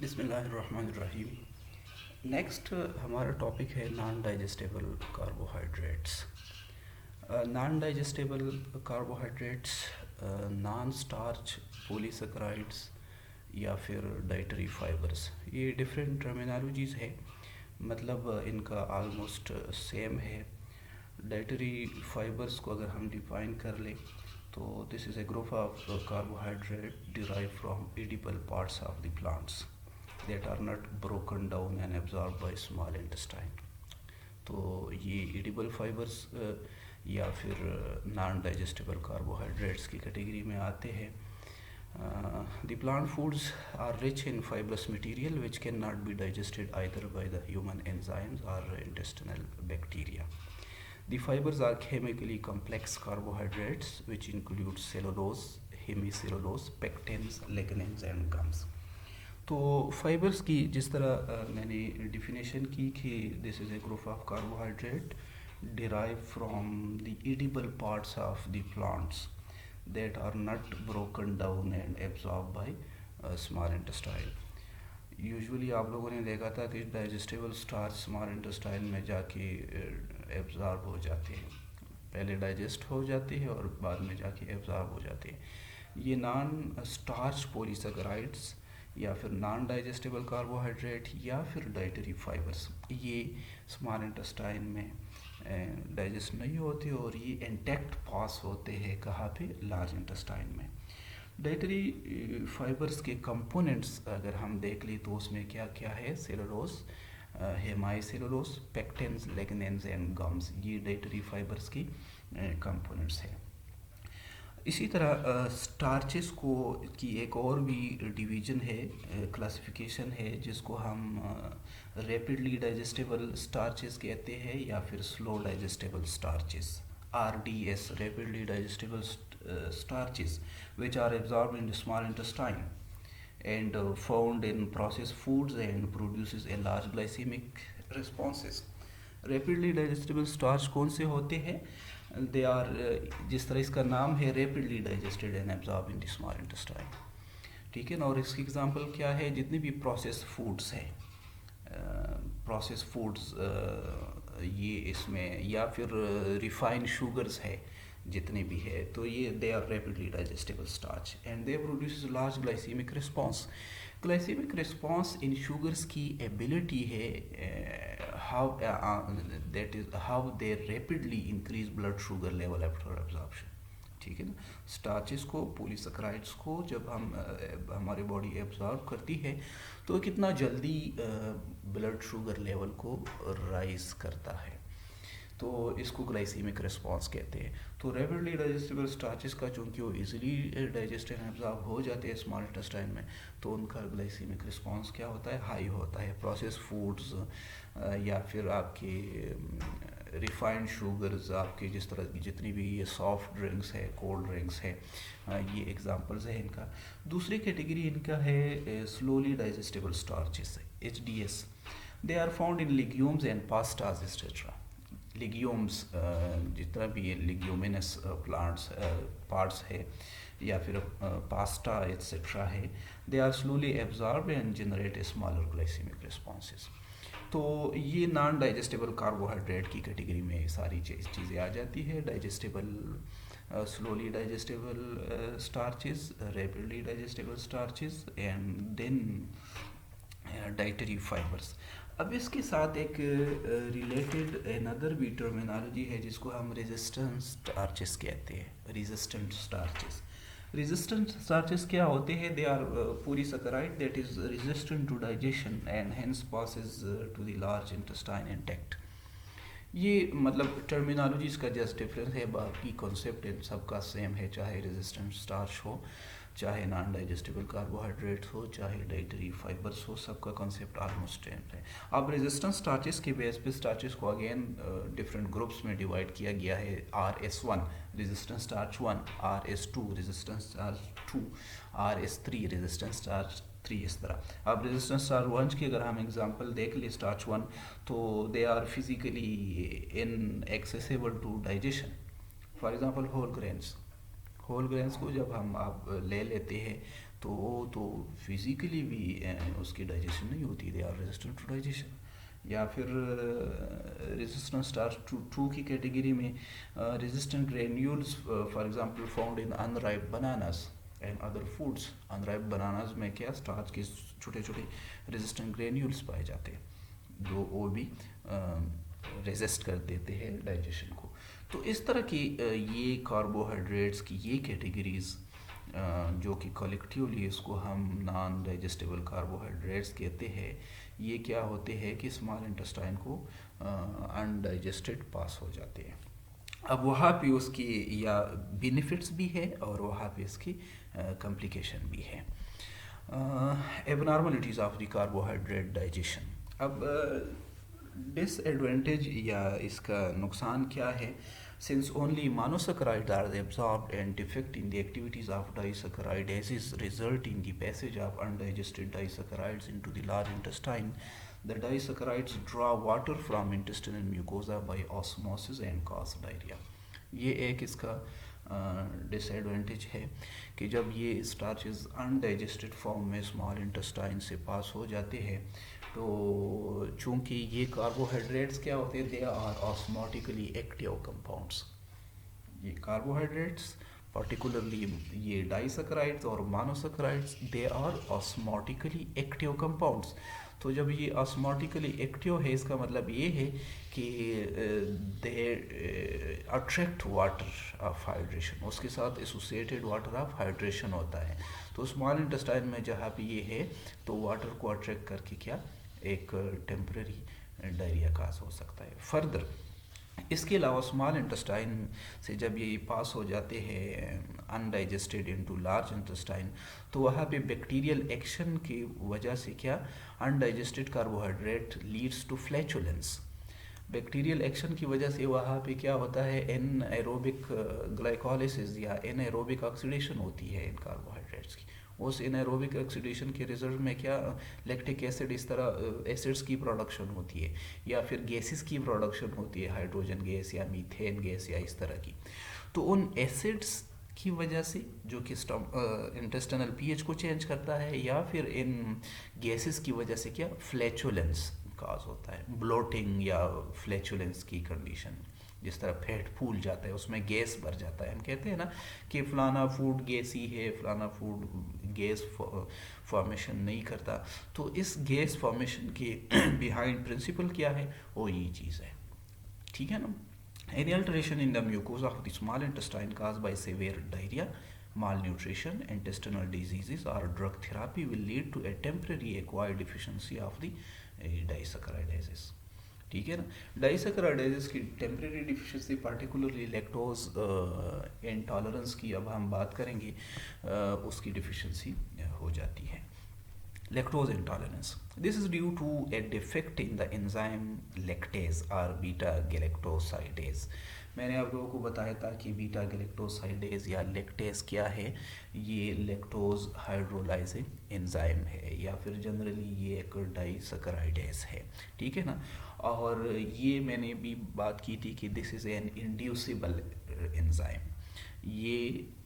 बिस्मिल्लाहिर्रहमानिर्रहीम। नेक्स्ट हमारा टॉपिक है non digestible carbohydrates. Non digestible carbohydrates non starch polysaccharides या फिर डाइटरी फाइबर्स, ये डिफरेंट टर्मिनोलॉजीज़ है, मतलब इनका आलमोस्ट सेम है। डाइटरी फाइबर्स को अगर हम डिफाइन कर लें तो this is a group of carbohydrate derive from edible parts of the plants that are not broken down and absorbed by small intestine। तो ये एडिबल फाइबर्स या फिर नॉन डाइजेस्टेबल कार्बोहाइड्रेट्स की कैटेगरी में आते हैं। The plant foods are rich in fibrous material which can not be digested either by the human enzymes और intestinal bacteria. The fibers are chemically complex carbohydrates which include cellulose, hemicellulose, pectins, lignins and gums। तो fibres की जिस तरह मैंने definition की कि this is a group of carbohydrate derive from the edible parts of the plants that are not broken down and absorb by small intestine. Usually आप लोगों ने देखा था कि डाइजेस्टेबल स्टार्च स्मॉल इंटेस्टाइन में जाके एब्जॉर्ब हो जाते हैं, पहले डाइजेस्ट हो जाते हैं और बाद में जाके एब्जॉर्ब हो जाते हैं। ये नॉन स्टार्च पॉलीसेकेराइड्स या फिर नॉन डाइजेस्टेबल कार्बोहाइड्रेट या फिर डाइटरी फाइबर्स, ये स्मॉल इंटेस्टाइन में डाइजेस्ट नहीं होते और ये इंटैक्ट पास होते हैं कहाँ पे, लार्ज इंटेस्टाइन में। डाइटरी फाइबर्स के कंपोनेंट्स अगर हम देख लें तो उसमें क्या क्या है, cellulose, हेमाइसेलुलोज, pectins, lignans and gums, ये डाइटरी फाइबर्स की कंपोनेंट्स हैं। इसी तरह स्टार्चेस को की एक और भी डिवीज़न है, क्लासिफिकेशन है, जिसको हम रैपिडली डाइजेस्टेबल स्टार्चेस कहते हैं या फिर slow digestible starches, RDS, rapidly digestible starches which are absorbed in the small intestine and found in processed foods and produces a large glycemic responses। Rapidly digestible starch कौन से होते हैं, they are, जिस तरह इसका नाम है, rapidly digested and absorb in the small intestine, ठीक है ना। और इसकी एग्जांपल क्या है, जितने भी प्रोसेस्ड फूड्स हैं, प्रोसेस्ड फूड्स ये इसमें, या फिर रिफाइंड शुगर्स है, जितने भी है, तो ये they are rapidly digestible starch and they produce large glycemic response. Glycemic response इन शुगर्स की एबिलिटी है, how that is how they rapidly increase blood sugar level after absorption, ठीक है ना। स्टार्चेस को, पॉलीसेकेराइड्स को जब हम हमारी बॉडी एब्जॉर्ब करती है तो कितना जल्दी ब्लड शुगर लेवल को राइज करता है, तो इसको ग्लाइसेमिक रिस्पॉन्स कहते हैं। तो रैपिडली डाइजेस्टेबल स्टार्चेस का चूँकि वो इजीली डाइजेस्ट एंड एब्जॉर्ब हो जाते हैं स्मॉल इंटेस्टाइन में, तो उनका ग्लाइसेमिक रिस्पॉन्स क्या होता है, हाई होता है। प्रोसेस्ड फूड्स या फिर आपके रिफाइंड शुगर्स, आपके जिस तरह की जितनी भी ये सॉफ्ट ड्रिंक्स है, कोल्ड ड्रिंक्स है, ये एग्जांपल्स है इनका। दूसरी कैटेगरी इनका है slowly digestible starches, HDS। They are found in legumes and pastas etcetera. Legumes, जितना भी ये लिग्यूमिनस प्लांट्स पार्ट्स है या फिर पास्ता एक्सेट्रा है, they are slowly absorb and generate a smaller glycemic responses. तो ये नॉन डाइजेस्टेबल कार्बोहाइड्रेट की कैटेगरी में सारी चीज़ें आ जाती है। Digestible, slowly digestible starches, rapidly digestible starches and then dietary fibres. अब इसके साथ एक रिलेटेड अनदर भी टर्मिनोलॉजी है जिसको हम रेजिस्टेंट स्टार्चेस कहते हैं। रेजिस्टेंट स्टार्चेस, रेजिस्टेंट स्टार्चेस क्या होते हैं, they are polysaccharide that is resistant to digestion and hence passes to the large intestine intact. ये मतलब टर्मिनोलॉजीज़ का जस्ट डिफरेंस है, बाकी कॉन्सेप्ट इन सबका सेम है, चाहे रेजिस्टेंट स्टार्च हो, चाहे नॉन डाइजेस्टेबल कार्बोहाइड्रेट हो, चाहे डाइटरी फाइबर्स हो, सबका कॉन्सेप्ट ऑलमोस्ट सेम है। अब रेजिस्टेंट स्टार्चेस के बेस पे स्टार्चेस को अगेन डिफरेंट ग्रुप्स में डिवाइड किया गया है। RS1 resistant starch 1, RS2 resistant starch 2, RS3 resistant starch 3, इस तरह। अब रेजिस्टेंट स्टार्च 1 की अगर हम एग्जांपल देख ले, स्टार्च 1, तो they are physically inaccessible to digestion. For example whole grains को जब हम आप ले लेते हैं तो फिज़िकली भी उसकी डाइजेशन नहीं होती, they are resistant to digestion. या फिर रेजिस्टेंट स्टार्च टू की कैटेगरी में resistant granules for example found in unripe bananas and other foods. Unripe bananas में क्या स्टार्च के छोटे छोटे रेजिस्टेंट ग्रेन्यूल्स पाए जाते हैं जो वो भी रेजिस्ट कर देते हैं डाइजेशन को। तो इस तरह की ये कार्बोहाइड्रेट्स की ये कैटेगरीज जो कि कलेक्टिवली इसको हम नॉन डाइजेस्टेबल कार्बोहाइड्रेट्स कहते हैं, ये क्या होते हैं कि स्मॉल इंटेस्टाइन को अनडाइजेस्टेड पास हो जाते हैं। अब वहाँ पे उसकी या बेनिफिट्स भी है और वहाँ पे इसकी कॉम्प्लिकेशन भी है। Abnormalities of the carbohydrate digestion. अब डिसएडवांटेज या इसका नुकसान क्या है? Since only monosaccharides are absorbed and defect in the activities of disaccharidases result in the passage of undigested disaccharides into the large intestine, the disaccharides draw water from intestinal mucosa by osmosis and cause diarrhea. ये एक इसका disadvantage है कि जब ये starches undigested form में small intestine से पास हो जाते हैं तो चूँकि ये कार्बोहाइड्रेट्स क्या होते हैं, they are osmotically active compounds. ये कार्बोहाइड्रेट्स पर्टिकुलरली ये डाइसैकराइड्स और monosaccharides they are osmotically active compounds. तो जब ये ऑस्मोटिकली एक्टिव है इसका मतलब ये है कि they attract water of hydration, उसके साथ एसोसिएटेड वाटर ऑफ हाइड्रेशन होता है। तो स्मॉल इंटेस्टाइन में जहाँ पे ये है तो वाटर को अट्रैक्ट करके क्या एक टेम्पररी डायरिया काज हो सकता है। फर्दर इसके अलावा स्मॉल इंटेस्टाइन से जब ये पास हो जाते हैं अनडाइजेस्टेड इनटू लार्ज इंटेस्टाइन तो वहाँ पे बैक्टीरियल एक्शन की वजह से क्या undigested carbohydrate leads to flatulence. Bacterial action की वजह से वहाँ पे क्या होता है, एन एरोबिक ग्लाइकोलिसिस या एन एरोबिक ऑक्सीडेशन होती है इन कार्बोहाइड्रेट्स की। उस एनारोबिक ऑक्सीडेशन के रिजल्ट में क्या लैक्टिक एसिड इस तरह एसिड्स की प्रोडक्शन होती है या फिर गैसेस की प्रोडक्शन होती है, हाइड्रोजन गैस या मीथेन गैस या इस तरह की। तो उन एसिड्स की वजह से जो कि इंटेस्टिनल पीएच को चेंज करता है या फिर इन गैसेस की वजह से क्या फ्लैचुलेंस काज होता है, ब्लोटिंग या फ्लैचुलेंस की कंडीशन। जिस तरह फैट फूल जाता है उसमें गैस भर जाता है, हम कहते हैं ना कि फ़लाना फूड गैसी है, फ़लाना फूड गैस फॉर्मेशन नहीं करता। तो इस गैस फॉर्मेशन के बिहाइंड प्रिंसिपल क्या है, वो ये चीज़ है, ठीक है ना। Any alteration in the mucosa of the small intestine cause by severe diarrhoea, malnutrition, intestinal diseases or drug therapy will lead to a temporary acquired deficiency of the disaccharidases, ठीक है ना। डाइसैकराइडेज की temporary deficiency particularly lactose intolerance की अब हम बात करेंगे, उसकी डिफिशिएंसी हो जाती है। Lactose intolerance, this is due to a defect in the enzyme lactase और बीटा गैलेक्टोसाइडेज। मैंने आप लोगों को बताया था कि बीटा गैलेक्टोसाइडेज या लैक्टेज क्या है, ये लैक्टोज हाइड्रोलाइजिंग एंजाइम है या फिर जनरली ये एक डाइसैकराइडेज है, ठीक है ना। और ये मैंने भी बात की थी कि this is an inducible enzyme. ये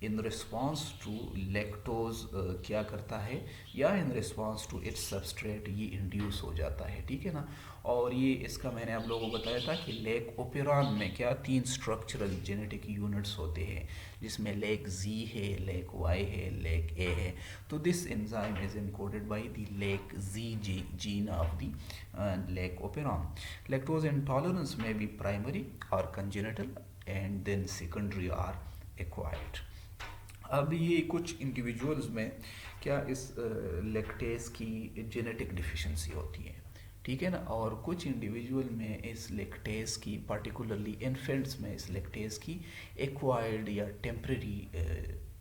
इन रिस्पॉन्स टू लैक्टोज क्या करता है या in response to its substrate ये इंड्यूस हो जाता है, ठीक है ना। और ये इसका मैंने आप लोगों को बताया था कि लेक ओपेरॉन में क्या 3 स्ट्रक्चरल जेनेटिक यूनिट्स होते हैं जिसमें लेक जी है, लेक वाई है, लेक ए है। तो this enzyme is encoded by the lac Z gene of the lac operon. Lactose intolerance में भी प्राइमरी और congenital and then secondary or acquired. अब ये कुछ इंडिविजुअल्स में क्या इस लैक्टेज की जेनेटिक डिफिशिएंसी होती है, ठीक है ना। और कुछ इंडिविजुअल में इस लैक्टेज की पार्टिकुलरली इन्फेंट्स में इस लैक्टेज की एक्वायर्ड या टेम्परेरी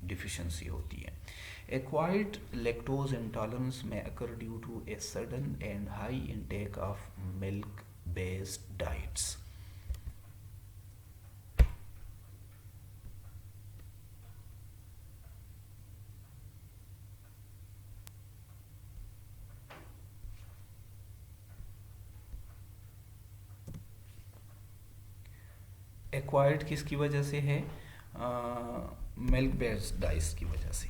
डिफिशिएंसी होती है। एक्वायर्ड लैक्टोज इंटॉलरेंस में occur due to a sudden and high intake of milk based diets. Acquired किसकी वजह से है, मिल्क बेस्ड डाइट्स की वजह से।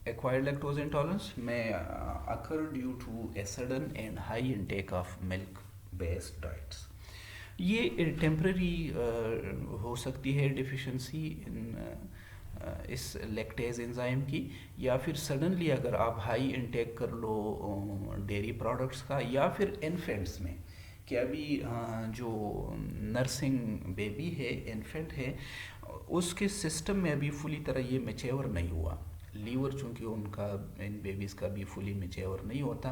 Acquired lactose intolerance may occur due to a sudden and high intake of milk based diets. ये temporary हो सकती है डिफिशिएंसी इन इस लैक्टेज एंजाइम की, या फिर सडनली अगर आप हाई इनटेक कर लो डेयरी प्रोडक्ट्स का, या फिर इन्फेंट्स में कि अभी जो नर्सिंग बेबी है, इन्फेंट है, उसके सिस्टम में अभी फुली तरह ये मैच्योर नहीं हुआ। लीवर चूँकि उनका, इन बेबीज़ का भी फुली मैच्योर नहीं होता,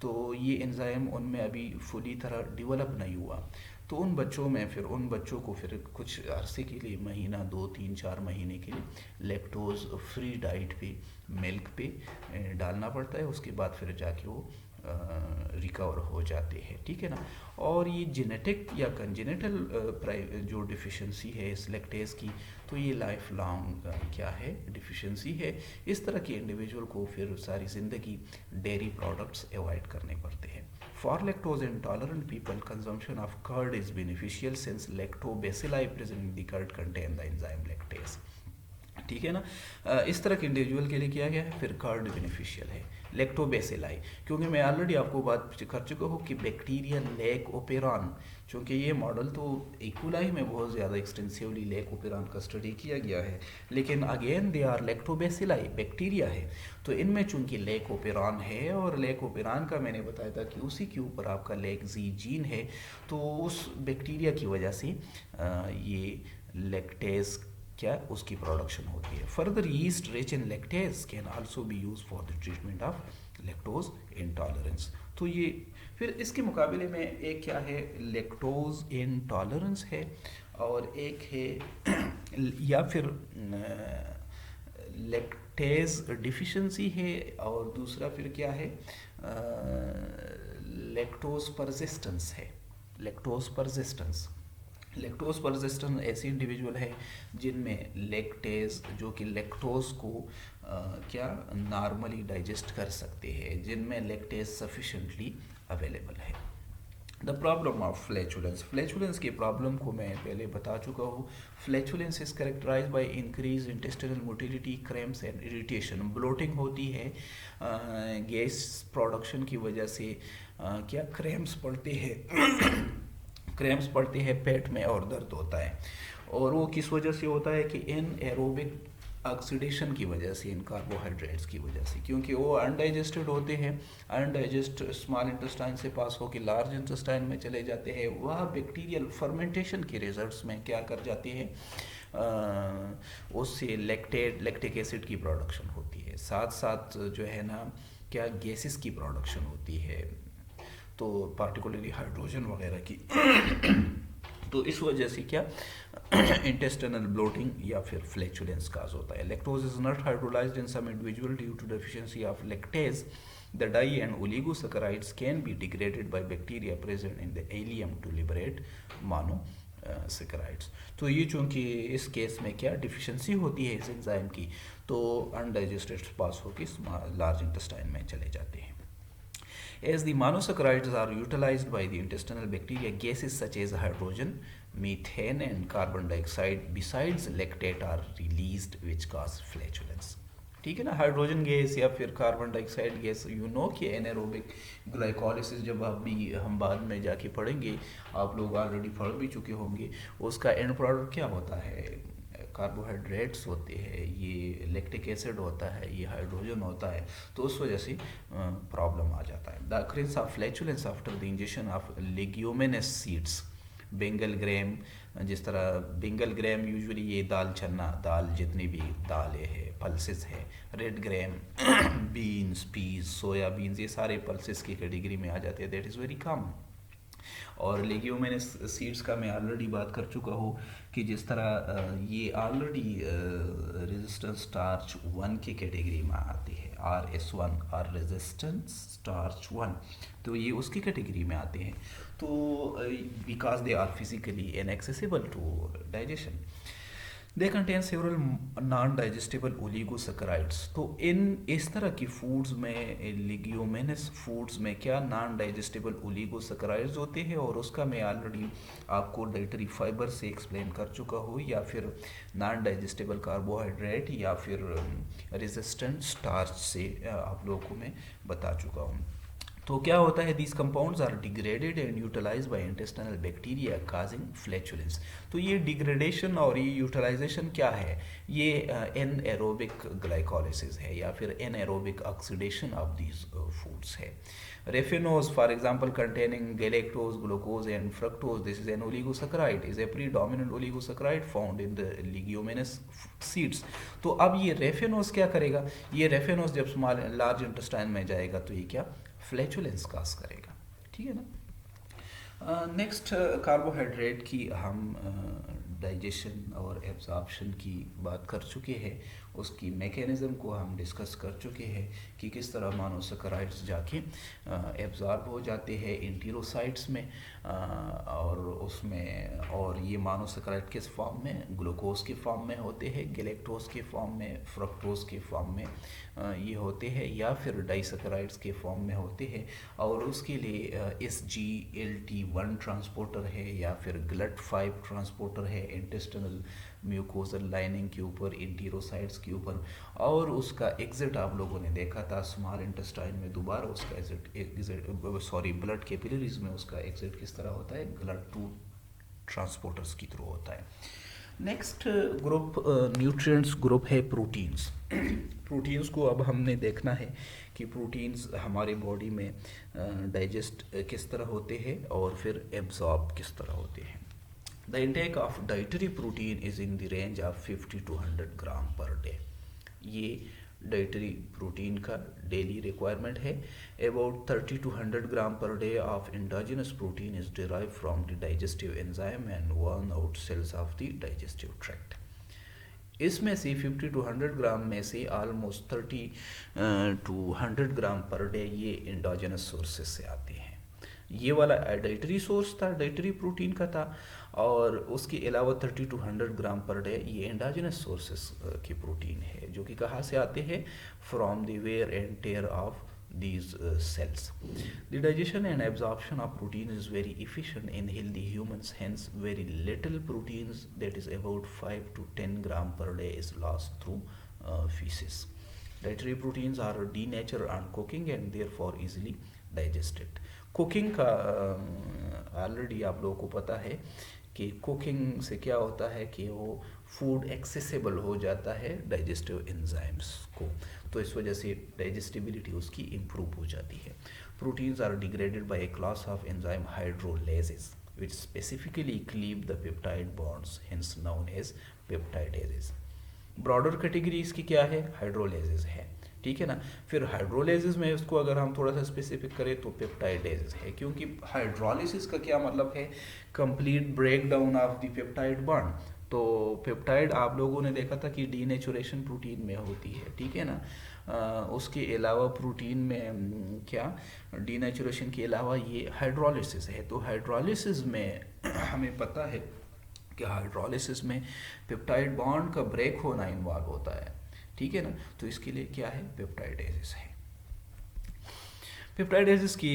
तो ये एंजाइम उनमें अभी फुली तरह डेवलप नहीं हुआ। तो उन बच्चों को फिर कुछ अरसे के लिए, महीना 2 3 4 महीने के लिए लैक्टोज फ्री डाइट पे, मिल्क पे डालना पड़ता है। उसके बाद फिर जाके वो रिकवर हो जाते हैं, ठीक है ना। और ये जेनेटिक या कंजेनिटल जो डिफिशिएंसी है इस लैक्टेज की, तो ये लाइफ लॉन्ग क्या है, डिफिशिएंसी है। इस तरह के इंडिविजुअल को फिर सारी ज़िंदगी डेयरी प्रोडक्ट्स अवॉइड करने पड़ते हैं। For lactose intolerant people, consumption of curd is beneficial since lactobacilli present in the curd contain the enzyme lactase, ठीक है ना। इस तरह के इंडिविजुअल के लिए किया गया है, फिर कर्ड बेनिफिशियल है। लैक्टोबैसिलाई, क्योंकि मैं ऑलरेडी आपको बात कर चुका हूँ कि बैक्टीरिया लेक ओपेरॉन, चूँकि ये मॉडल तो इकोलाई में बहुत ज़्यादा एक्सटेंसिवली लेक ओपेरॉन का स्टडी किया गया है, लेकिन again they are lactobacilli, bacteria है। तो इनमें चूँकि लेक ओपेरॉन है, और लेक ओपेरॉन का मैंने बताया था कि उसी के ऊपर आपका लेक जी जीन है, तो उस बैक्टीरिया की वजह से ये लैक्टेज क्या उसकी प्रोडक्शन होती है। Further yeast rich in lactase can also be use for the treatment of lactose intolerance. तो ये फिर इसके मुकाबले में एक क्या है, लैक्टोज इंटॉलरेंस है, और एक है या फिर लैक्टेज डिफिशिएंसी है, और दूसरा फिर क्या है, लैक्टोज परसिस्टेंस है। लैक्टोज परसिस्टेंस ऐसे इंडिविजुअल है जिनमें लैक्टेज, जो कि लैक्टोज को क्या नॉर्मली डाइजेस्ट कर सकते हैं, जिनमें लैक्टेज सफिशेंटली अवेलेबल है। द प्रॉब्लम ऑफ फ्लैचुलेंस की प्रॉब्लम को मैं पहले बता चुका हूँ। Flatulence is characterize by increase intestinal motility, cramps and irritation. Bloating होती है, गैस प्रोडक्शन की वजह से क्या क्रैम्प्स पड़ते हैं पेट में, और दर्द होता है। और वो किस वजह से होता है कि इन एरोबिक ऑक्सीडेशन की वजह से, इन कार्बोहाइड्रेट्स की वजह से, क्योंकि वो अनडाइजेस्टेड होते हैं। अनडाइजेस्ट स्मॉल इंटेस्टाइन से पास होकर लार्ज इंटेस्टाइन में चले जाते हैं। वह बैक्टीरियल फर्मेंटेशन के रिजल्ट्स में क्या कर जाते हैं, उससे लैक्टिक एसिड की प्रोडक्शन होती है, साथ साथ जो है ना क्या गैसेस की प्रोडक्शन होती है, तो पार्टिकुलरली हाइड्रोजन वगैरह की। तो इस वजह से क्या इंटेस्टिनल ब्लोटिंग या फिर फ्लैचुलेंस काज होता है। Lactose is not hydrolysed in some individual due to deficiency of lactase. The di and oligosaccharides can be degraded by bacteria present in the ileum to liberate monosaccharides. तो ये चूँकि इस case में क्या deficiency होती है इस एंजाइम की, तो अनडाइजेस्टेड पास होकर लार्ज इंटेस्टाइन में चले जाते हैं। As the monosaccharides are utilized by the intestinal bacteria, gases such as hydrogen, methane and carbon dioxide besides lactate are released which cause flatulence. ठीक है ना। हाइड्रोजन गैस या फिर carbon dioxide gas, you know कि anaerobic glycolysis, जब हम बाद में जाके पढ़ेंगे, आप लोग ऑलरेडी पढ़ भी चुके होंगे, उसका एंड प्रोडक्ट क्या होता है, कार्बोहाइड्रेट्स होते हैं, ये लैक्टिक एसिड होता है, ये हाइड्रोजन होता है, तो उस वजह से प्रॉब्लम आ जाता है। The occurrence of flatulence after the injection of leguminous seeds, Bengal gram, जिस तरह बेंगल ग्राम यूजुअली ये दाल चना दाल, जितनी भी दालें हैं, पल्सेस है, रेड ग्राम, बीन्स, पीस, सोया बीन्स, ये सारे पल्सेस की कैटेगरी में आ जाते हैं, दैट इज़ वेरी कॉमन। और लेग्यूमिनस सीड्स का मैं ऑलरेडी बात कर चुका हूँ कि जिस तरह ये ऑलरेडी रेजिस्टेंस स्टार्च 1 की कैटेगरी में आती है, RS1 और रेजिस्टेंस स्टार्च 1, तो ये उसकी कैटेगरी में आते हैं। तो because they are physically inaccessible to digestion. They contain several non digestible oligosaccharides. तो इन इस तरह की फूड्स में, लिग्यूमिनस फूड्स में क्या नॉन डाइजेस्टेबल ओलिगोसैकेराइड्स होते हैं, और उसका मैं ऑलरेडी आपको डाइटरी फाइबर से एक्सप्लेन कर चुका हूँ, या फिर नॉन डाइजेस्टेबल कार्बोहाइड्रेट, या फिर रेजिस्टेंट स्टार्च से आप लोगों को मैं बता चुका हूँ। तो क्या होता है, these compounds are degraded and utilize by intestinal bacteria causing flatulence. तो ये डिग्रेडेशन और ये यूटिलाइजेशन क्या है, ये एन एरोबिक ग्लाइकोलिसिस है, या फिर anaerobic oxidation of these foods है। Raffinose for example containing galactose, glucose and fructose, this is an oligosaccharide, is a predominant oligosaccharide found in the leguminous seeds. तो अब ये रेफिनोज क्या करेगा, ये रेफिनोज जब स्मॉल लार्ज इंटेस्टाइन में जाएगा तो ये क्या फ्लैचुलेंस काज करेगा, ठीक है ना। नेक्स्ट कार्बोहाइड्रेट की हम डाइजेशन और एब्जॉर्प्शन की बात कर चुके हैं, उसकी मैकेनिज़्म को हम डिस्कस कर चुके हैं कि किस तरह मोनोसैकेराइड्स जाके एब्जॉर्ब हो जाते हैं इंटीरोसाइट्स में, और उसमें, और ये मोनोसैकेराइड किस फॉर्म में, ग्लूकोज के फॉर्म में होते हैं, गैलेक्टोज के फॉर्म में, फ्रक्टोज के फॉर्म में ये होते हैं, या फिर डाइसैकेराइड्स के फॉर्म में होते हैं। और उसके लिए SGLT1 ट्रांसपोर्टर है, या फिर GLUT5 ट्रांसपोर्टर है इंटेस्टिनल म्यूकोजल लाइनिंग के ऊपर, इंटीरोसाइट्स के ऊपर, और उसका एग्जिट आप लोगों ने देखा था स्मॉल इंटेस्टाइन में, दोबारा उसका ब्लड कैपिलरीज में उसका एग्जिट किस तरह होता है, GLUT2 ट्रांसपोर्टर्स की थ्रू होता है। नेक्स्ट ग्रुप न्यूट्रिएंट्स ग्रुप है प्रोटीन्स। प्रोटीन्स को अब हमने देखना है कि प्रोटीन्स हमारे बॉडी में डाइजेस्ट किस तरह होते हैं और फिर एब्जॉर्ब किस तरह होते हैं। The intake of dietary protein is in the range of 50 to 100 gram per day. ये डाइटरी प्रोटीन का डेली रिक्वायरमेंट है। About 30 to 100 gram per day of indigenous protein is derive from the digestive enzyme and worn out sales of the digestive tract. इसमें से 50 to 100 ग्राम में से almost 30 to 100 gram per day ये indigenous sources से आते हैं। ये वाला डाइटरी सोर्स था, डाइटरी प्रोटीन का था, और उसके अलावा 30 to 100 ग्राम पर डे ये एंडोजिनस सोर्सेस की प्रोटीन है, जो कि कहाँ से आते हैं, from the wear and tear of these cells. The digestion and absorption of protein is very efficient in healthy humans, hence very little proteins, that is about 5 to 10 gram per day, is lost through feces. Dietary proteins are denatured on cooking and therefore easily digested. Cooking का already आप लोगों को पता है कि cooking से क्या होता है कि वो फूड एक्सेसिबल हो जाता है डाइजेस्टिव एंजाइम्स को, तो इस वजह से डाइजेस्टिबिलिटी उसकी इम्प्रूव हो जाती है। Proteins are degraded by a class of enzyme hydrolases which specifically cleave the peptide bonds, hence known as peptidases. Broader category इसकी क्या है, हाइड्रोलेजेस है, ठीक है ना। फिर हाइड्रोलेसिस में इसको अगर हम थोड़ा सा स्पेसिफिक करें तो पेप्टाइडेज है, क्योंकि हाइड्रोलिसिस का क्या मतलब है, complete break down of the peptide bond. तो पेप्टाइड आप लोगों ने देखा था कि डीनेचुरेशन प्रोटीन में होती है, ठीक है ना। उसके अलावा प्रोटीन में क्या डीनेचुरेशन के अलावा ये हाइड्रोलिसिस है। तो हाइड्रोलिसिस में हमें पता है कि हाइड्रोलिसिस में पेप्टाइड बॉन्ड का ब्रेक होना इन्वॉल्व होता है, ठीक है ना। तो इसके लिए क्या है, पेप्टाइडेसिस है। पेप्टाइडेसिस की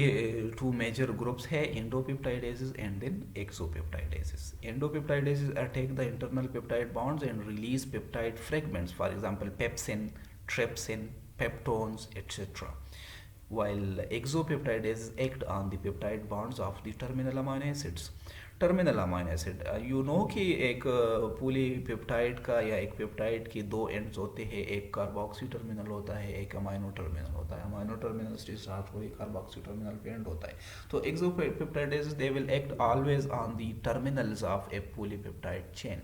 टू मेजर ग्रुप्स है, endopeptidases and then exopeptidases. Endopeptidases attack the internal peptide bonds and release peptide fragments, for example pepsin, trypsin, peptones, etc. While exopeptidases act on the peptide bonds of the terminal amino acids. Terminal amino acid, you know कि एक polypeptide का या एक peptide के दो ends होते हैं, एक कार्बोक्सी टर्मिनल होता है, एक अमाइनो टर्मिनल होता है। अमाइनो टर्मिनल से स्टार्ट हो, कार्बोक्सी टर्मिनल पे एंड होता है। तो exopeptidase they will act always on the terminals of a polypeptide chain,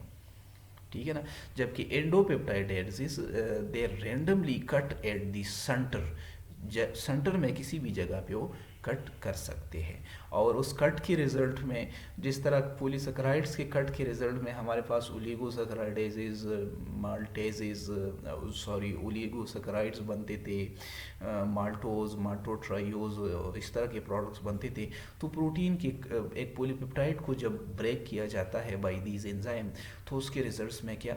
ठीक है ना। जबकि endopeptidase they randomly cut at the centre, centre में किसी भी जगह पे वो कट कर सकते हैं। और उस कट के रिज़ल्ट में, जिस तरह पॉलीसेकेराइड्स के कट के रिज़ल्ट में हमारे पास ओलिगोसेकेराइडेजेस, माल्टेजेस, ओलिगोसेकेराइड्स बनते थे, माल्टोज, माल्टोट्राइयोज, इस तरह के प्रोडक्ट्स बनते थे। तो प्रोटीन के एक पॉलीपेप्टाइड को जब ब्रेक किया जाता है बाय दीज एंजाइम, तो उसके रिजल्ट्स में क्या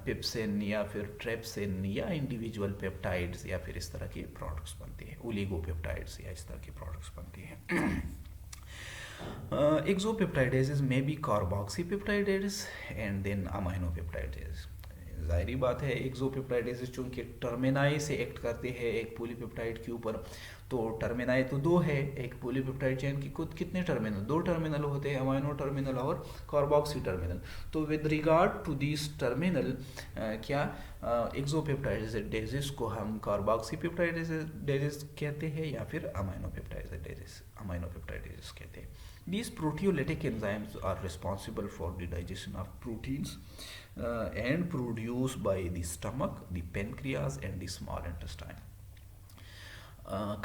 पेप्सिन या फिर ट्रेप्सिन या इंडिविजुअल पेप्टाइड्स या फिर इस तरह के प्रोडक्ट्स बनते हैं, ओलिगोपेप्टाइड्स या इस तरह के प्रोडक्ट्स बनते हैं। Exopeptidases may be carboxypeptidases and then aminopeptidases. जाहिर बात है, एक्सोपेप्टाइडेज चूँकि टर्मिनाई से एक्ट करते हैं एक पॉलीपेप्टाइड के ऊपर, तो टर्मिनाई तो दो है, एक पॉलीपेप्टाइड चेन की खुद कितने टर्मिनल, दो टर्मिनल होते हैं, अमाइनो टर्मिनल और कार्बोक्सी टर्मिनल। तो with regard to this terminal क्या एक्सोपेप्टाइडेजेस को हम कार्बोक्सीपेप्टाइडेजेस कहते हैं या फिर अमाइनोपेप्टाइडेजेस कहते हैं। These proteolytic enzymes are responsible for the digestion of proteins and produced by the stomach, the pancreas and the small intestine.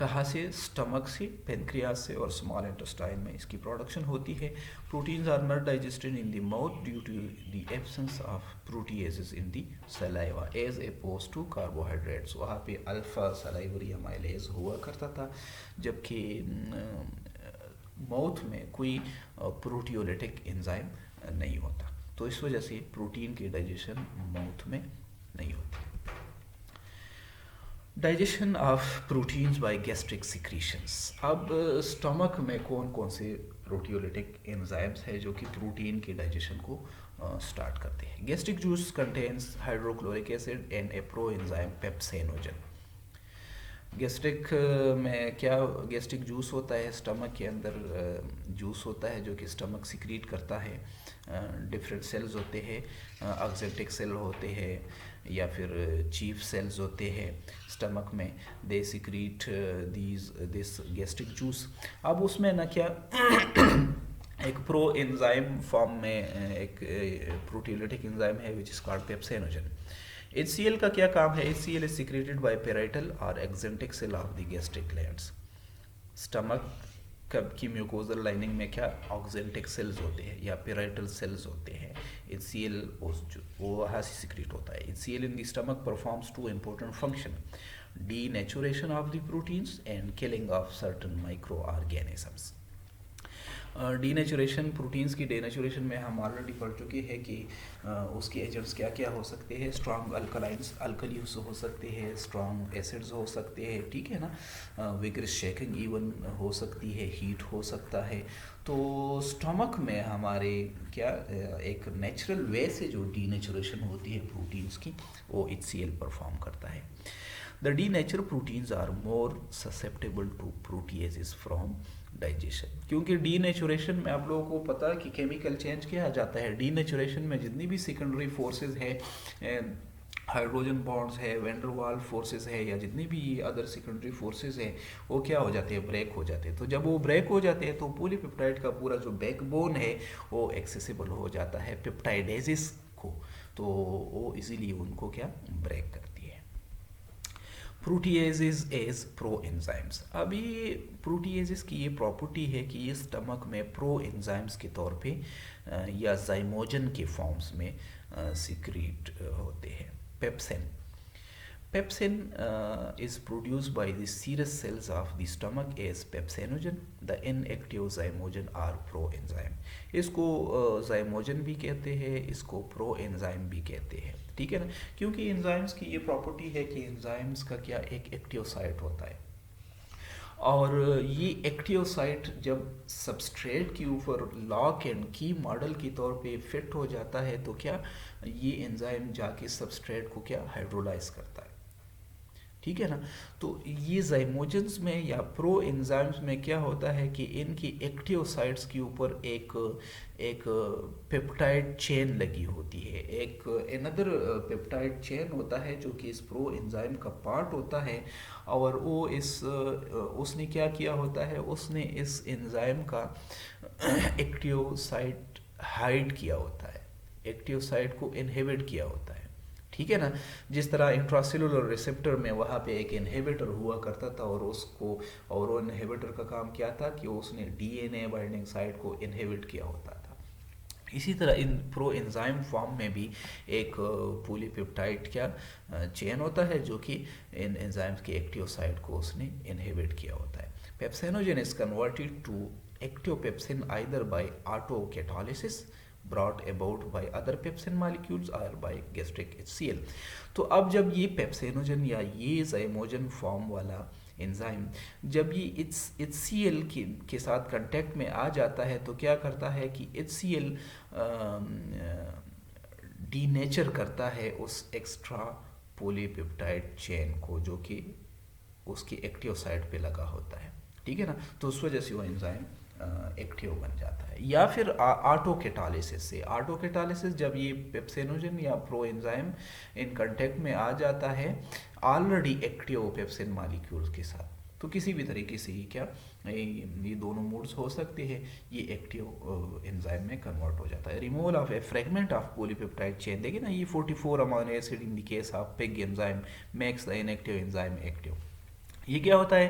कहाँ से? स्टमक से, पेनक्रियास से और स्मॉल इंटेस्टाइन में इसकी प्रोडक्शन होती है। Proteins are not digested in the mouth due to the absence of proteases in the saliva as oppose to carbohydrates. वहाँ पे अल्फा सलाइवरी अमाइलेज हुआ करता था, जबकि माउथ में कोई प्रोटियोलिटिक एंजाइम नहीं होता। तो इस वजह से प्रोटीन की डाइजेशन माउथ में नहीं होती। Digestion of proteins by gastric secretions. अब स्टमक में कौन कौन से प्रोटियोलिटिक एंजाइम्स है जो कि प्रोटीन के डाइजेशन को स्टार्ट करते हैं? Gastric juice contains hydrochloric acid and a proenzyme pepsinogen. Gastric में क्या, गैस्ट्रिक जूस होता है, स्टमक के अंदर जूस होता है जो कि स्टमक सिक्रीट करता है। डिफरेंट सेल्स होते हैं, ऑक्जेंटिक सेल होते हैं या फिर चीफ सेल्स होते हैं स्टमक में, they secrete this gastric juice. अब उसमें ना क्या एक प्रो एंजाइम फॉर्म में एक प्रोटियोलिटिक एंजाइम है विच इज कॉल्ड पेप्सेनोजन। HCl का क्या काम है? HCl is secreted by parietal और oxyntic cell of the gastric glands. Stomach कब की म्यूकोजल लाइनिंग में क्या ऑक्जेंटिक सेल्स होते हैं या पेराइटल सेल्स होते हैं। HCl वो वहाँ से सिक्रीट होता है। HCl in the stomach performs two important function: denaturation of the proteins and killing of certain microorganisms। Denaturation, proteins की डीनेचुरेशन में हम ऑलरेडी पढ़ चुके हैं कि उसके एजेंट्स क्या क्या हो सकते हैं। स्ट्रॉन्ग अल्कलाइंस, अल्कलीस हो सकते हैं, स्ट्रॉन्ग एसिड्स हो सकते हैं, ठीक है ना, विगरस शेकिंग इवन हो सकती है, हीट हो सकता है। तो स्टमक में हमारे क्या एक नेचुरल वे से जो डीनेचुरेशन होती है प्रोटीन्स की, वो HCl परफॉर्म करता है। The denatured proteins are more susceptible to proteases from digestion, क्योंकि डीनेचुरेशन में आप लोगों को पता है कि केमिकल चेंज किया जाता है। डीनेचुरेशन में जितनी भी सेकेंडरी फोर्सेस है, हाइड्रोजन बॉन्ड्स है, वेंडरवाल फोर्सेस है या जितनी भी अदर सेकेंडरी फोर्सेस है, वो क्या हो जाते हैं, ब्रेक हो जाते हैं। तो जब वो ब्रेक हो जाते हैं तो पॉलीपेप्टाइड का पूरा जो बैकबोन है वो एक्सेसिबल हो जाता है पेप्टाइडेजेस को, तो वो इजीली उनको क्या ब्रेक करती है। Proteases as pro enzymes. अभी प्रोटीएजेस की ये प्रॉपर्टी है कि ये स्टमक में प्रो एंजाइम्स के तौर पे या जाइमोजन के फॉर्म्स में सिक्रीट होते हैं। Pepsin is produced by the serous cells of the stomach as pepsinogen. The inactive zymogen are proenzyme. इसको zymogen भी कहते हैं, इसको proenzyme भी कहते हैं, ठीक है ना, क्योंकि एंजाइम्स की ये प्रॉपर्टी है कि एंजाइम्स का क्या एक एक्टिव साइट होता है, और ये एक्टिव साइट जब सबस्ट्रेट के ऊपर लॉक एंड की मॉडल के तौर पे फिट हो जाता है तो क्या ये एंजाइम जाके सबस्ट्रेट को क्या हाइड्रोलाइज करता है, ठीक है ना। तो ये जाइमोजेंस में या प्रो एंजाइम्स में क्या होता है कि इनकी एक्टिव साइट्स के ऊपर एक पेप्टाइड चेन लगी होती है, एक अनदर पेप्टाइड चेन होता है जो कि इस प्रो एंजाइम का पार्ट होता है, और वो उसने क्या किया होता है, उसने इस एंजाइम का एक्टिव साइट हाइड किया होता है, एक्टिव साइट को इनहिबिट किया होता है, ठीक है ना। जिस तरह इंट्रासेलुलर रिसेप्टर में वहाँ पे एक इनहिबिटर हुआ करता था और उसको, और वो इनहिबिटर का काम क्या था कि उसने डीएनए बाइंडिंग साइट को इनहिबिट किया होता था। इसी तरह इन प्रो एंजाइम फॉर्म में भी एक पॉलीपेप्टाइड क्या चेन होता है जो कि इन एंजाइम्स के एक्टिव साइट को उसने इनहिबिट किया होता है। Pepsinogen is converted to active pepsin either by autocatalysis brought about by other pepsin molecules or by gastric HCl। तो अब जब ये पेप्सिनोजन या ये जाइमोजन फॉर्म वाला एंजाइम जब ये HCl के साथ कांटेक्ट में आ जाता है तो क्या करता है कि HCl डीनेचर करता है उस एक्स्ट्रा पॉलीपेप्टाइड चेन को जो कि उसकी एक्टिव साइट पे लगा होता है, ठीक है ना। तो उस वजह से वो एंजाइम एक्टिव बन जाता है। या फिर ऑटोकैटालिसिस से, ऑटोकैटालिसिस जब ये पेप्सिनोजन या प्रो एंजाइम इन कांटेक्ट में आ जाता है ऑलरेडी एक्टिव पेप्सिन मॉलिक्यूल्स के साथ, तो किसी भी तरीके से ही क्या ये दोनों मोड्स हो सकते हैं, ये एक्टिव एंजाइम में कन्वर्ट हो जाता है। Removal of A fragment of polypeptide chain, देखिए ना, ये 44 amino acid in the case of pig enzyme makes the inactive enzyme active. ये क्या होता है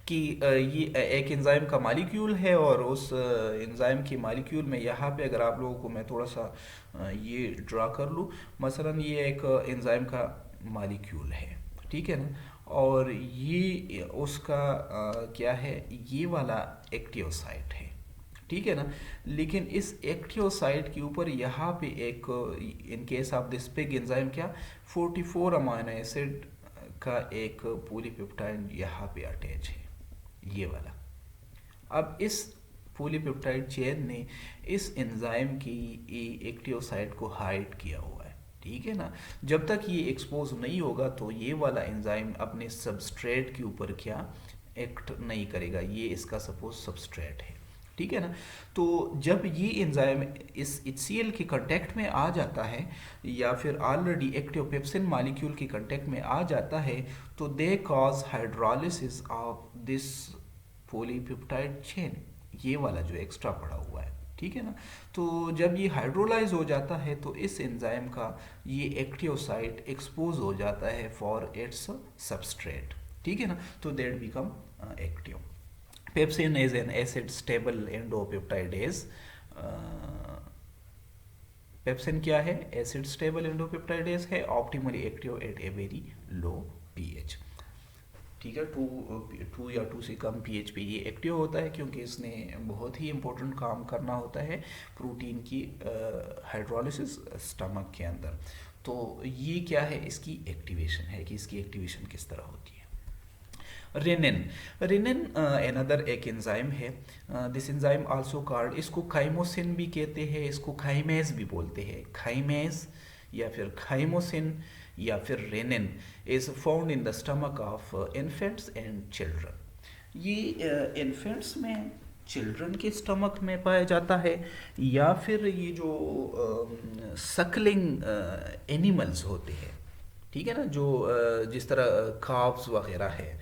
कि ये एक एंजाइम का मॉलिक्यूल है और उस एंजाइम के मॉलिक्यूल में यहाँ पे अगर आप लोगों को मैं थोड़ा सा ये ड्रा कर लूँ, मसलन ये एक एंजाइम का मॉलिक्यूल है, ठीक है ना, और ये उसका क्या है, ये वाला एक्टिव साइट है, ठीक है ना। लेकिन इस एक्टिव साइट के ऊपर यहाँ पे एक, in case of this pig enzyme क्या 44 अमीनो एसिड का एक पॉलीपेप्टाइड यहाँ पे अटैच है, ये वाला। अब इस पॉलीपेप्टाइड चेन ने इस एंजाइम की एक्टिव साइट को हाइड किया हुआ है, ठीक है ना। जब तक ये एक्सपोज नहीं होगा तो ये वाला एंजाइम अपने सबस्ट्रेट के ऊपर क्या एक्ट नहीं करेगा, ये इसका सपोज सबस्ट्रेट है, ठीक है ना। तो जब ये एंजाइम इस HCl के कांटेक्ट में आ जाता है या फिर ऑलरेडी एक्टिव पेप्सिन मॉलिक्यूल के कांटेक्ट में आ जाता है तो they cause hydrolysis of this polypeptide chain, ये वाला जो एक्स्ट्रा पड़ा हुआ है, ठीक है ना। तो जब ये हाइड्रोलाइज हो जाता है तो इस एंजाइम का ये एक्टिव साइट एक्सपोज हो जाता है फॉर इट्स सबस्ट्रेट, ठीक है ना। तो that become active. Pepsin is an acid stable endopeptidase। Pepsin क्या है, एसिड स्टेबल एंडोपेप्टाइडेज है, optimally active at a very low pH, ठीक है। 2 या 2 से कम पीएच पे ये एक्टिव होता है क्योंकि इसने बहुत ही इंपॉर्टेंट काम करना होता है प्रोटीन की हाइड्रोलिसिस स्टमक के अंदर। तो ये क्या है, इसकी एक्टिवेशन है कि इसकी एक्टिवेशन किस तरह होती है। रेनिन अनदर एक एंजाइम है, दिस एंजाइम आल्सो कॉल्ड, इसको काइमोसिन भी कहते हैं, इसको खाइमेज भी बोलते हैं, खाइमेज या फिर खाइमोसिन या फिर rennin is found in the stomach of infants and children. ये इन्फेंट्स में, चिल्ड्रन के स्टमक में पाया जाता है या फिर ये जो सकलिंग एनिमल्स होते हैं, ठीक है ना, जो जिस तरह काव्स वगैरह है,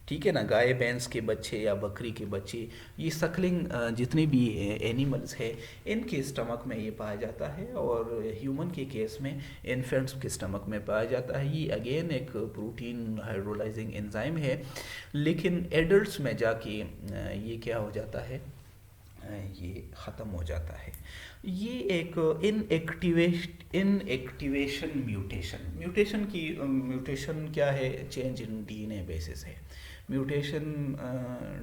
ठीक है ना, गाय भैंस के बच्चे या बकरी के बच्चे, ये सकलिंग जितने भी एनिमल्स है इनके स्टमक में ये पाया जाता है। और ह्यूमन के केस में इन्फेंट्स के स्टमक में पाया जाता है। ये अगेन एक प्रोटीन हाइड्रोलाइजिंग एंजाइम है, लेकिन एडल्ट्स में जाके ये क्या हो जाता है, ये ख़त्म हो जाता है। ये एक इनएक्टिवेशन म्यूटेशन क्या है, चेंज इन डीएनए बेसिस है। म्यूटेशन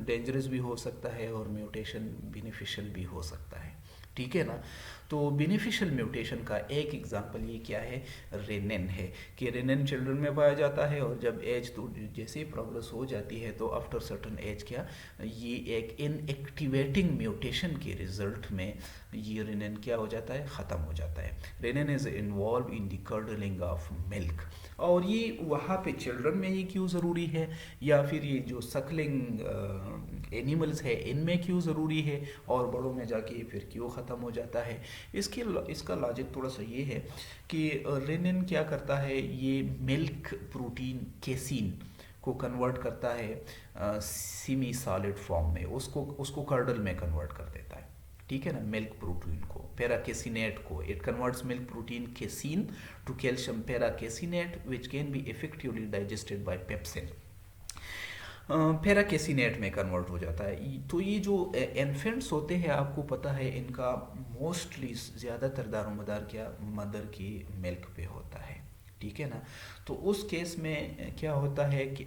डेंजरस भी हो सकता है और म्यूटेशन बेनिफिशियल भी हो सकता है, ठीक है ना। तो बेनिफिशियल म्यूटेशन का एक एग्जांपल ये क्या है, रेनिन है कि रेनिन चिल्ड्रन में पाया जाता है और जब एज तो जैसे ही प्रोग्रेस हो जाती है तो आफ्टर सर्टन एज क्या, ये एक इनएक्टिवेटिंग म्यूटेशन के रिजल्ट में ये रेनिन क्या हो जाता है, ख़त्म हो जाता है। Rennin is involve in the curdling of milk, और ये वहाँ पे चिल्ड्रन में ही क्यों ज़रूरी है या फिर ये जो सकलिंग एनिमल्स है इनमें क्यों ज़रूरी है और बड़ों में जाके फिर क्यों ख़त्म हो जाता है। इसका लॉजिक थोड़ा सा ये है कि रेनिन क्या करता है, ये मिल्क प्रोटीन केसीन को कन्वर्ट करता है सेमी सॉलिड फॉर्म में, उसको कर्डल में कन्वर्ट कर देता है, ठीक है ना, मिल्क प्रोटीन को, पैराकेसिनेट को, it converts milk protein casein to calcium paracaseinate which can be effectively digested by pepsin, paracaseinate में कन्वर्ट हो जाता है। तो ये जो इन्फेंट्स होते हैं, आपको पता है इनका मोस्टली ज़्यादातर दारोमदार क्या मदर की मिल्क पे होता है, ठीक है ना। तो उस केस में क्या होता है कि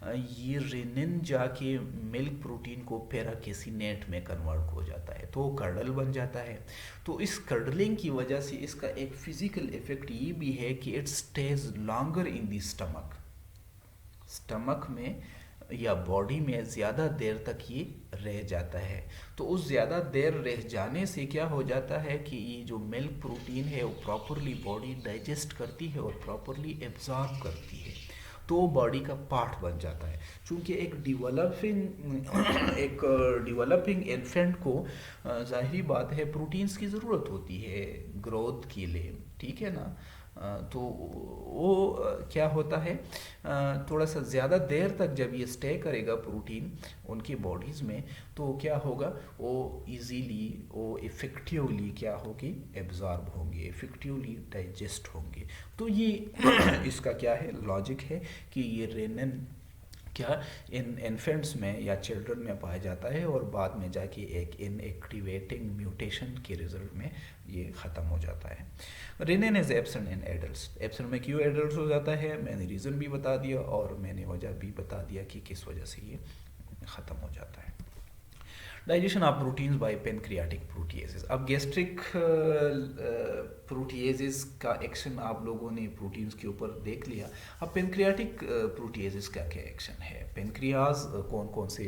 ये रेनिन जाके मिल्क प्रोटीन को पैराकेसिनेट में कन्वर्ट हो जाता है, तो कर्डल बन जाता है। तो इस कर्डलिंग की वजह से इसका एक फिजिकल इफेक्ट ये भी है कि it stage longer in the stomach में या बॉडी में ज़्यादा देर तक ये रह जाता है। तो उस ज़्यादा देर रह जाने से क्या हो जाता है कि ये जो मिल्क प्रोटीन है वो प्रॉपरली बॉडी डाइजेस्ट करती है और प्रॉपरली एब्जॉर्ब करती है, तो बॉडी का पार्ट बन जाता है। चूँकि एक डिवेलपिंग इन्फेंट को ज़ाहिरी बात है प्रोटीन्स की ज़रूरत होती है ग्रोथ के लिए, ठीक है ना। तो वो क्या होता है, थोड़ा सा ज़्यादा देर तक जब ये स्टे करेगा प्रोटीन उनकी बॉडीज़ में, तो क्या होगा, वो इजीली वो इफ़ेक्टिवली क्या होगी, एब्जॉर्ब होंगे, इफ़ेक्टिवली डाइजेस्ट होंगे। तो ये इसका क्या है, लॉजिक है कि ये रेनिन क्या इन इन्फेंट्स में या चिल्ड्रन में पाया जाता है और बाद में जाके एक इनएक्टिवेटिंग म्यूटेशन के रिजल्ट में ये ख़त्म हो जाता है। Rennin is absent in adults. Absent में क्यों एडल्ट्स हो जाता है, मैंने रीज़न भी बता दिया और मैंने वजह भी बता दिया कि किस वजह से ये ख़त्म हो जाता है। Digestion of proteins by pancreatic proteases. अब गैस्ट्रिक प्रोटीएजेस का एक्शन आप लोगों ने प्रोटीन्स के ऊपर देख लिया। अब पेनक्रियाटिक प्रोटीएजेस का क्या एक्शन है, पेनक्रियाज कौन कौन से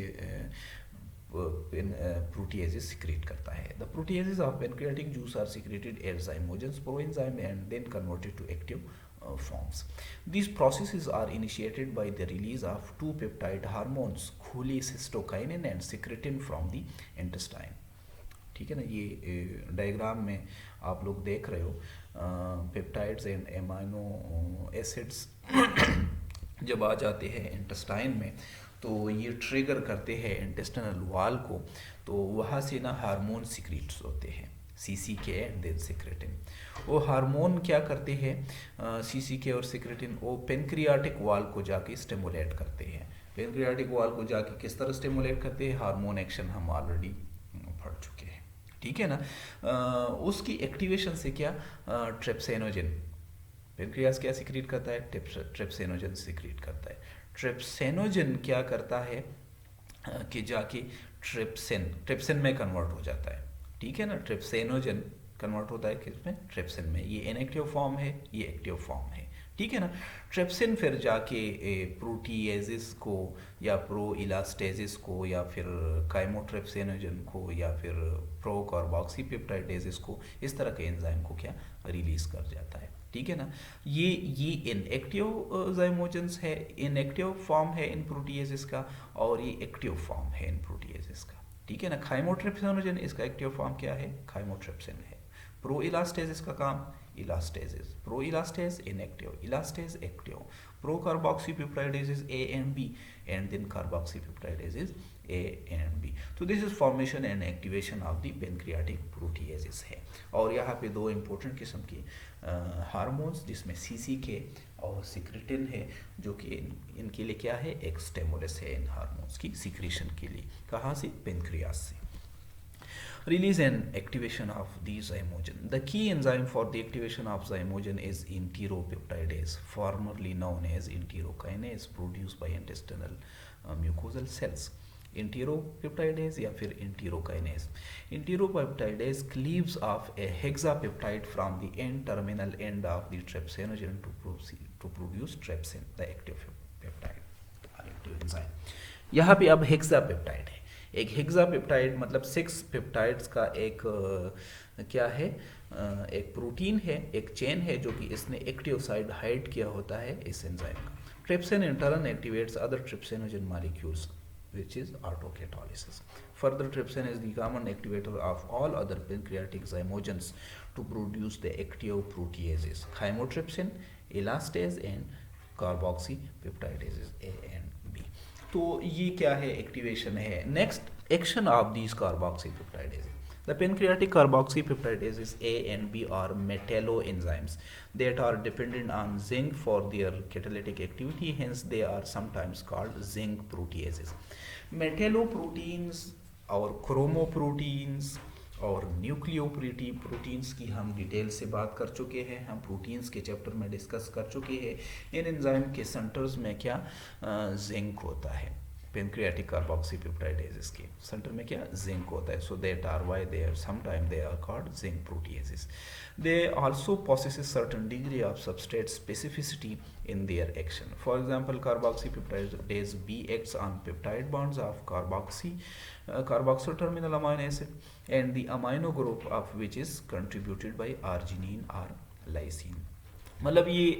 प्रोटीएजेस सिक्रेट करता है। The proteases of pancreatic juice are secreted as zymogens, proenzyme and then converted to active forms. These processes are initiated by the release of two peptide hormones, cholecystokinin and secretin from the intestine. ठीक है ना, ये diagram में आप लोग देख रहे हो, पेप्टाइड्स एंड एमाइनो एसिड्स जब आ जाते हैं इंटेस्टाइन में तो ये ट्रिगर करते हैं इंटेस्टिनल वॉल को, तो वहाँ से ना हार्मोन सिक्रीट्स होते हैं, CCK एंड देन सिक्रेटिन। वो हार्मोन क्या करते हैं, CCK और सिक्रेटिन, वो पेनक्रियाटिक वाल को जाके स्टिमुलेट करते हैं। पेनक्रियाटिक वाल को जाके किस तरह स्टिमुलेट करते हैं, हार्मोन एक्शन हम ऑलरेडी पढ़ चुके हैं, ठीक है ना। उसकी एक्टिवेशन से क्या, ट्रिप्सिनोजन, पेनक्रियास क्या सिक्रीट करता है, ट्रिप्सिनोजन सिक्रीट करता है। ट्रिप्सिनोजन क्या करता है कि जाके ट्रिप्सिन में कन्वर्ट हो जाता है, ठीक है ना। ट्रिप्सिनोजन कन्वर्ट होता है किसमें, ट्रिप्सिन में। ये इनएक्टिव फॉर्म है, ये एक्टिव फॉर्म है, ठीक है ना। ट्रिप्सिन फिर जाके प्रोटीएजेस को या प्रो इलास्टेजेस को या फिर काइमोट्रिप्सिनोजन को या फिर प्रो कार्बोक्सीपेप्टाइडेजेस को, इस तरह के एंजाइम को क्या रिलीज कर जाता है, ठीक है ना। ये इनएक्टिव zymogens है, इनएक्टिव फॉर्म है इन प्रोटीएजेस का, और ये एक्टिव फॉर्म है इन प्रोटीएजेस का, ठीक है ना। काइमोट्रिप्सिनोजन इसका एक्टिव फॉर्म क्या है, काइमोट्रिप्सिन है। प्रो इलास्टेजेस का काम, elastases, pro elastase inactive, elastase active, pro carboxypeptidases A and B and then carboxypeptidases A and B. तो this is formation and activation of the pancreatic proteases है। और यहाँ पे दो इंपॉर्टेंट किस्म की हार्मोन्स जिसमें CCK और सिक्रेटिन है, जो कि इनके लिए क्या है, एक स्टिमुलस है इन हार्मोन्स की सिक्रेशन के लिए। कहाँ से, पेनक्रियास से। Release and activation of these zymogen. The key enzyme for the activation of zymogen is enteropeptidase, formerly known as enterokinase, produced by intestinal mucosal cells. Enteropeptidase या फिर enterokinase. Enteropeptidase cleaves off a hexapeptide from the N-terminal end of the trypsinogen to produce trypsin, the active peptide or active enzyme. यहाँ पे अब हेक्सापेप्टाइड है। एक हेक्सापेप्टाइड मतलब 6 peptides का एक क्या है, एक प्रोटीन है, एक चेन है, जो कि इसने एक्टिव साइड हाइड किया होता है इस एंजाइम का। Trypsin in turn activates other trypsinogen molecules which is autocatalysis. Further, trypsin is the common activator of all other pancreatic zymogens to produce the active proteases, chymotrypsin, elastase and carboxypeptidases A and B. तो ये क्या है, activation है। Next, action of these carboxypeptidase. The pancreatic carboxypeptidases A and B are metalloenzymes that are dependent on zinc for their catalytic activity, hence they are sometimes called zinc proteases. Metalloproteins और chromoproteins और nucleoproteins की हम detail से बात कर चुके हैं, हम प्रोटीन्स के चैप्टर में डिस्कस कर चुके हैं। इन एंजाइम के सेंटर्स में क्या जिंक होता है, पेनक्रियाटिक कार्बोक्सीपेप्टाइडेजेस के सेंटर में क्या जिंक होता है, so that are why they are sometime they are called zinc proteases. They also possesses certain degree of substrate specificity in their action. For example, carboxypeptidase B acts on peptide bonds of carboxyl terminal amino acid and the amino group of which is contributed by arginine or lysine. मतलब ये